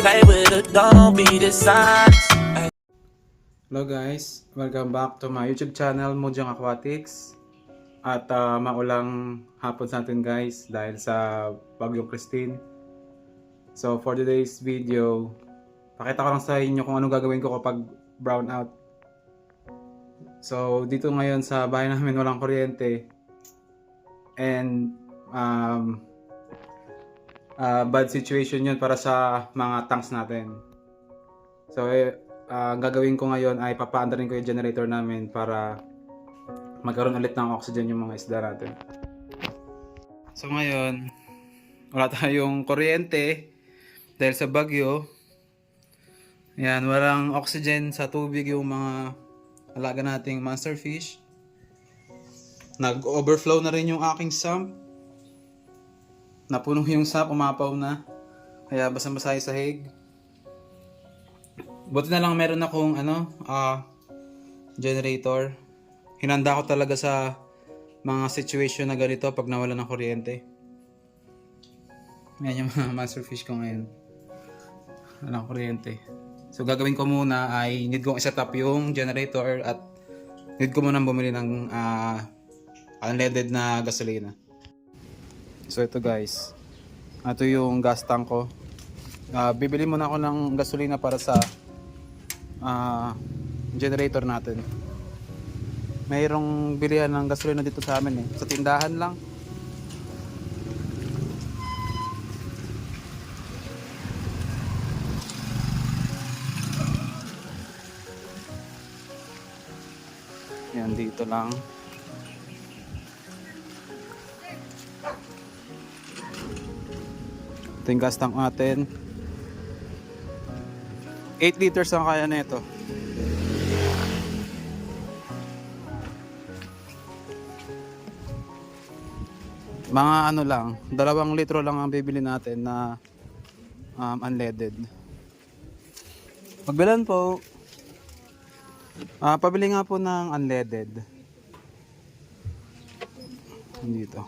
play with her, don't be dishonest. Hello guys, welcome back to my YouTube channel, Mojang Aquatics. At maulang hapon sa atin guys dahil sa Bagyong Christine. So for today's video, pakita ko lang sa inyo kung anong gagawin ko kapag brown out. So dito ngayon sa bahay namin walang kuryente. And bad situation yun para sa mga tanks natin. So gagawin ko ngayon ay papaandarin ko yung generator namin para magkaroon ulit ng oxygen yung mga isda natin. So ngayon, wala tayong kuryente dahil sa bagyo. Yan, walang oxygen sa tubig yung mga alaga nating monster fish. Nag-overflow na rin yung aking sump. Napuno yung sump, umapaw na. Kaya basa-basa yung sahig. Buti na lang meron akong generator. Hinanda ko talaga sa mga situation na ganito pag nawala ng kuryente. Yan yung mga monster fish ko ngayon. Walang kuryente. So gagawin ko muna ay need kong i-set up yung generator at need ko muna bumili ng unleaded na gasolina. So ito guys. Ito yung gas tank ko. Bibili muna ako ng gasolina para sa generator natin. Mayroong bilihan ng gasolina dito sa amin sa tindahan lang. Yan dito lang. Ito yung gas tank natin. 8 liters ang kaya na ito. Mga lang, 2 litro lang ang bibili natin na unleaded. Magbilan po. Pabili nga po ng unleaded. Dito.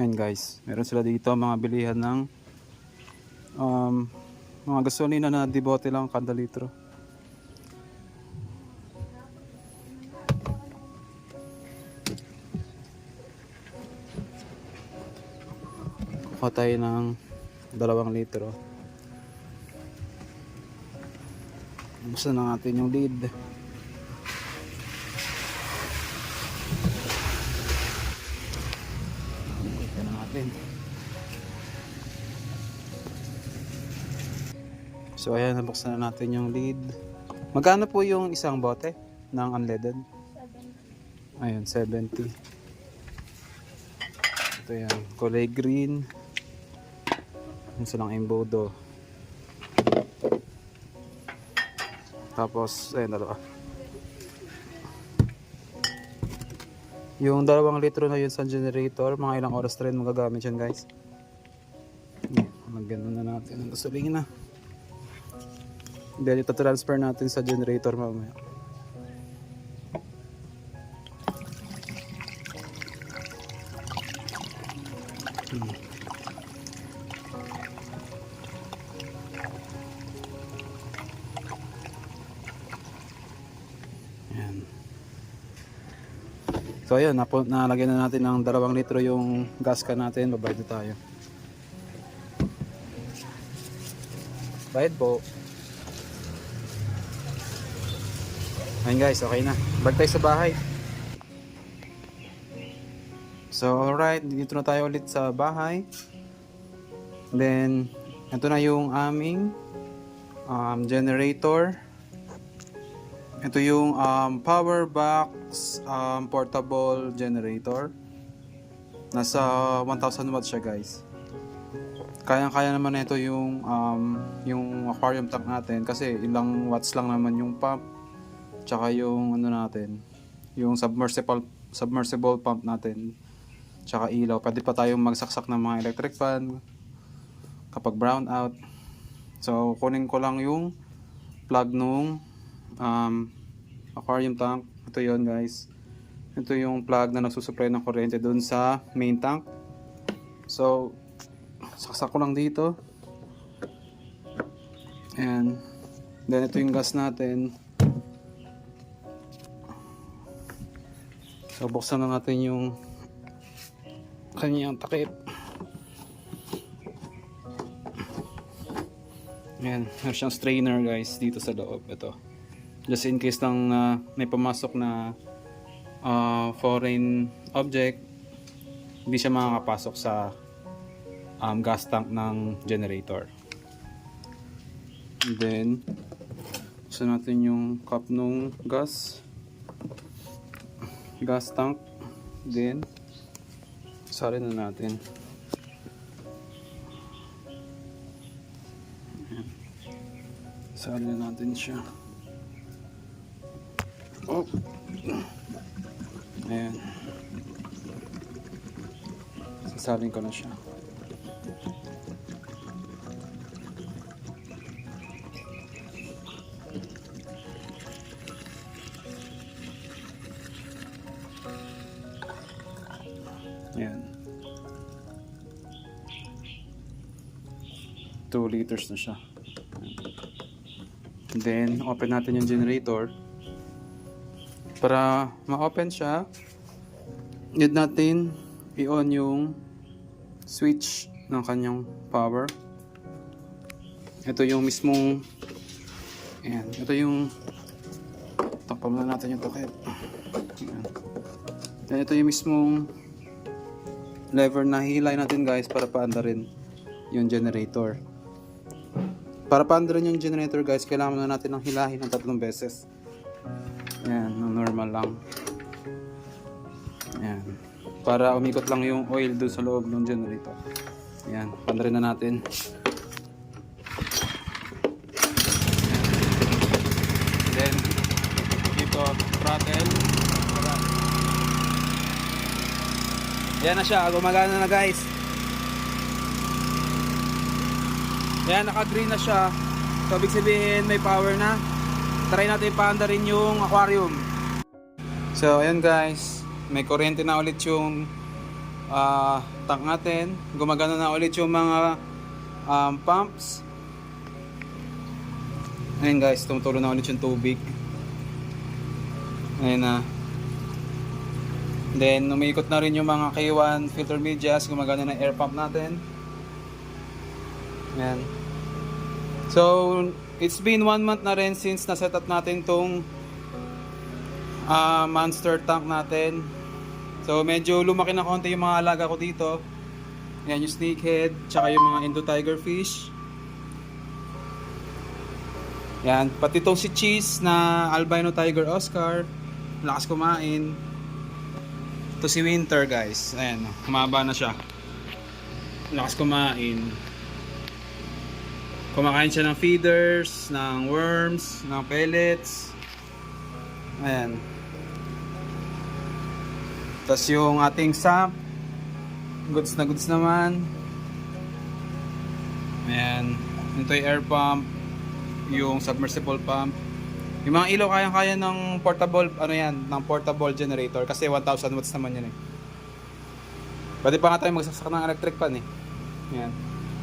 Ayun guys, meron sila dito mga bilihan ng mga gasolina na dibote lang kada litro. Kuha tayo ng 2 litro. Buksan na natin yung lid. Buksan na natin. So ayan, nabuksan na natin yung lid. Magkano po yung isang bote ng unleaded? 70. Ayun, 70. Ito yan, kulay green. Yung silang embodo. Tapos, ayun, 2. Yung 2 litro na yun sa generator, mga ilang oras rin magagamit yan guys. Maganda na natin ang gasolina. Then ito transfer natin sa generator mamaya. Ayan. So ayun, nalagyan na natin ng 2 litro yung gas can natin. Babayad na tayo. Bayad po. Ayun guys, okay na. Balik tayo sa bahay. So alright, dito na tayo ulit sa bahay. Then, ito na yung aming generator. Ito yung power box portable generator. Nasa 1000 watts siya guys. Kaya naman ito yung aquarium tank natin kasi ilang watts lang naman yung pump. Tsaka yung yung submersible pump natin. Tsaka ilaw. Pwede pa tayong magsaksak ng mga electric fan kapag brown out. So kunin ko lang yung plug nung aquarium tank. Ito yon guys. Ito yung plug na nagsusupply ng kuryente dun sa main tank. So saksak ko lang dito. Ayan. Then ito yung gas natin. So buksan na natin yung kanyang takip. Ayan, meron siyang strainer guys dito sa loob. Ito. Just in case lang na may pumasok na foreign object, hindi siya makakapasok sa gas tank ng generator. And then, gusto natin yung cup ng gas tank. Then, salin na natin. Salin na natin siya. Oh. Ayan. Sasalin ko na siya. Ayan. 2 liters na siya. Then, open natin yung generator. Para ma-open siya, need natin i-on yung switch ng kanyang power. Ito yung mismong, ayan, ito yung, takpan muna natin yung takip. Ayan, ito yung mismong lever na hihilay natin guys para paandarin yung generator. Para paandarin yung generator guys, kailangan na natin ng hilahin ng 3 beses. Ayan, normal lang. Ayan. Para umikot lang yung oil doon sa loob ng generator. Ayan, paandarin na natin. Ayan. Then, dito, throttle. Ayan na siya, gumagana na guys. Ayan, naka-green na siya. So, ibig sabihin may power na. Try natin paandarin yung aquarium. So, ayan guys. May kuryente na ulit yung tank natin. Gumagana na ulit yung mga pumps. Ayan guys, tumutulo na ulit yung tubig. Ayan na. Then, umiikot na rin yung mga K1 filter medias. Gumagana na air pump natin. Ayan. So, it's been 1 month na rin since na-set up natin tong monster tank natin. So, medyo lumaki na konti yung mga alaga ko dito. Ayan, yung snakehead, tsaka yung mga Indo tiger fish. Ayan, pati itong si Cheese na albino tiger Oscar. Lakas kumain. Ito si Winter guys. Ayan, humaba na siya. Lakas kumain. Kumakain siya ng feeders, ng worms, ng pellets. Ayan. Tapos yung ating sump, goods na goods naman. Ayan. Ito yung air pump, yung submersible pump. Yung mga ilaw kayang-kaya ng portable, ano yan, ng portable generator kasi 1000 watts naman yan eh. Pwede pa nga tayo magsaksak ng electric pan eh. Ayan.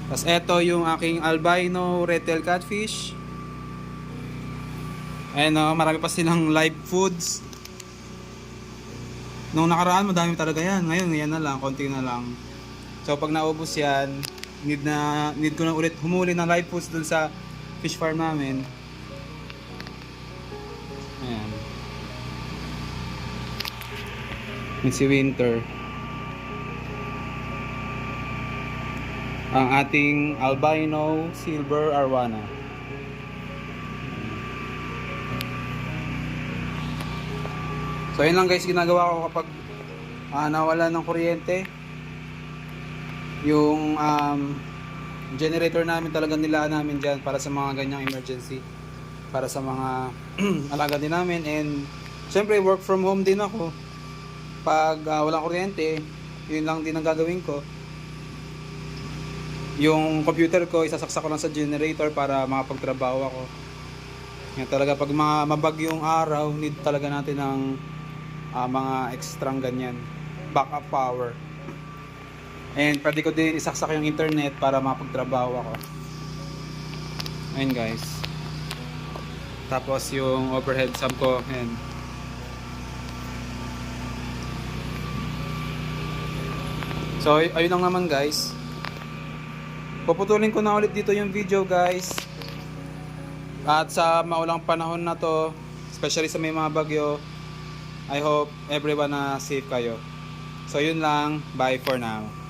Tapos eto yung aking albino red-tail catfish. Ayan o, marami pa silang live foods. Nung nakaraan madami talaga yan. Ngayon yan na lang, konti na lang. So pag naubos yan, need ko na ulit humuli ng live foods dun sa fish farm namin. Ayan. Yung si Winter. Ang ating albino silver arowana. So yun lang guys ginagawa ko kapag nawala ng kuryente. Yung generator namin talagang nilaan namin dyan para sa mga ganyang emergency. Para sa mga alaga din namin. And syempre work from home din ako. Pag walang kuryente, yun lang din ang gagawin ko. Yung computer ko, isasaksak ko lang sa generator para makapagtrabaho ako. Yan talaga, pag mga mabagyong araw, need talaga natin ng mga extrang ganyan. Backup power. And pwede ko din isaksak yung internet para makapagtrabaho ako. Ayun guys. Tapos yung overhead sump ko, ayan. So ayun lang naman guys. Puputulin ko na ulit dito yung video guys. At sa maulang panahon na to, especially sa may mga bagyo, I hope everyone na safe kayo. So yun lang, bye for now.